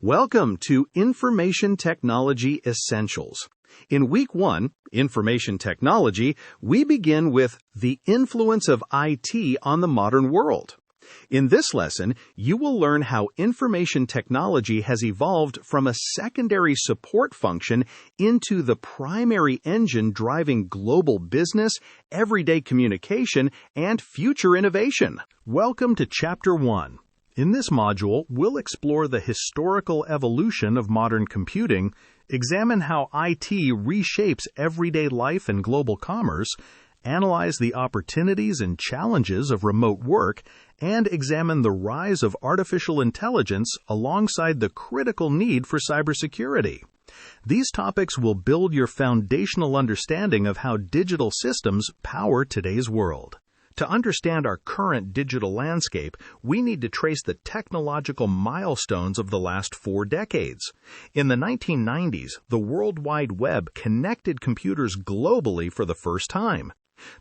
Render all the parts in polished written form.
Welcome to Information Technology Essentials. In Week 1, Information Technology, we begin with the influence of IT on the modern world. In this lesson, you will learn how information technology has evolved from a secondary support function into the primary engine driving global business, everyday communication, and future innovation. Welcome to Chapter 1. In this module, we'll explore the historical evolution of modern computing, examine how IT reshapes everyday life and global commerce, analyze the opportunities and challenges of remote work, and examine the rise of artificial intelligence alongside the critical need for cybersecurity. These topics will build your foundational understanding of how digital systems power today's world. To understand our current digital landscape, we need to trace the technological milestones of the last 4 decades. In the 1990s, the World Wide Web connected computers globally for the first time.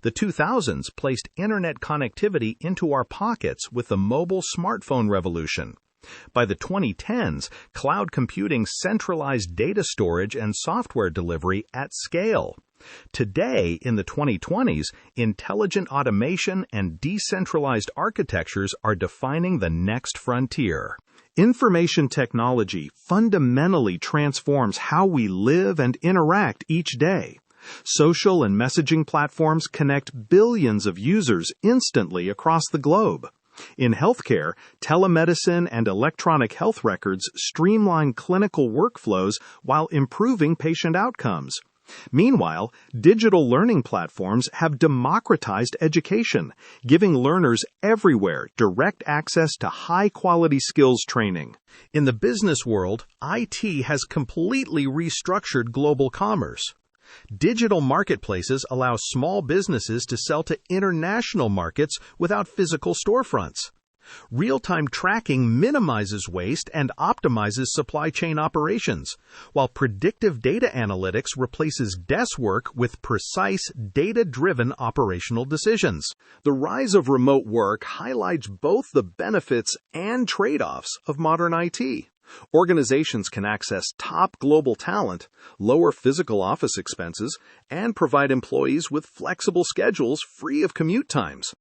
The 2000s placed internet connectivity into our pockets with the mobile smartphone revolution. By the 2010s, cloud computing centralized data storage and software delivery at scale. Today, in the 2020s, intelligent automation and decentralized architectures are defining the next frontier. Information technology fundamentally transforms how we live and interact each day. Social and messaging platforms connect billions of users instantly across the globe. In healthcare, telemedicine and electronic health records streamline clinical workflows while improving patient outcomes. Meanwhile, digital learning platforms have democratized education, giving learners everywhere direct access to high-quality skills training. In the business world, IT has completely restructured global commerce. Digital marketplaces allow small businesses to sell to international markets without physical storefronts. Real-time tracking minimizes waste and optimizes supply chain operations, while predictive data analytics replaces desk work with precise, data-driven operational decisions. The rise of remote work highlights both the benefits and trade-offs of modern IT. Organizations can access top global talent, lower physical office expenses, and provide employees with flexible schedules free of commute times.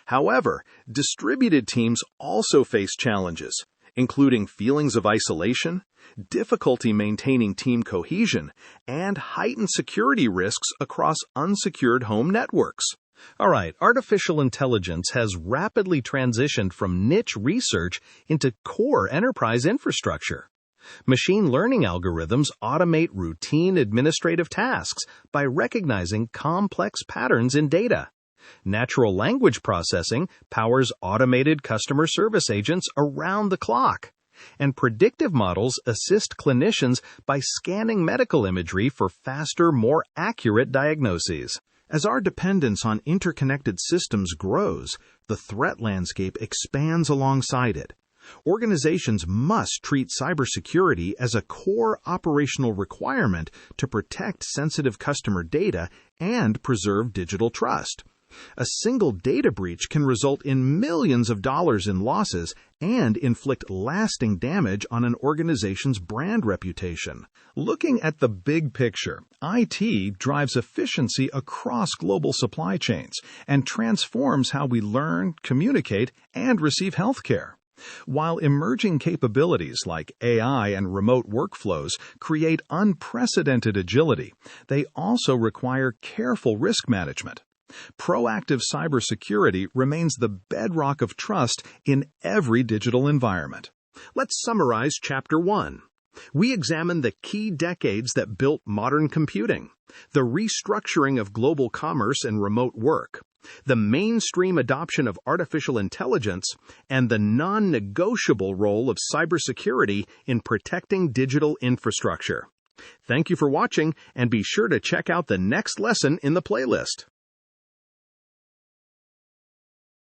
However, distributed teams also face challenges, including feelings of isolation, difficulty maintaining team cohesion, and heightened security risks across unsecured home networks. All right, artificial intelligence has rapidly transitioned from niche research into core enterprise infrastructure. Machine learning algorithms automate routine administrative tasks by recognizing complex patterns in data. Natural language processing powers automated customer service agents around the clock. And predictive models assist clinicians by scanning medical imagery for faster, more accurate diagnoses. As our dependence on interconnected systems grows, the threat landscape expands alongside it. Organizations must treat cybersecurity as a core operational requirement to protect sensitive customer data and preserve digital trust. A single data breach can result in millions of dollars in losses and inflict lasting damage on an organization's brand reputation. Looking at the big picture, IT drives efficiency across global supply chains and transforms how we learn, communicate, and receive healthcare. While emerging capabilities like AI and remote workflows create unprecedented agility, they also require careful risk management. Proactive cybersecurity remains the bedrock of trust in every digital environment. Let's summarize Chapter 1. We examine the key decades that built modern computing, the restructuring of global commerce and remote work, the mainstream adoption of artificial intelligence, and the non-negotiable role of cybersecurity in protecting digital infrastructure. Thank you for watching, and be sure to check out the next lesson in the playlist.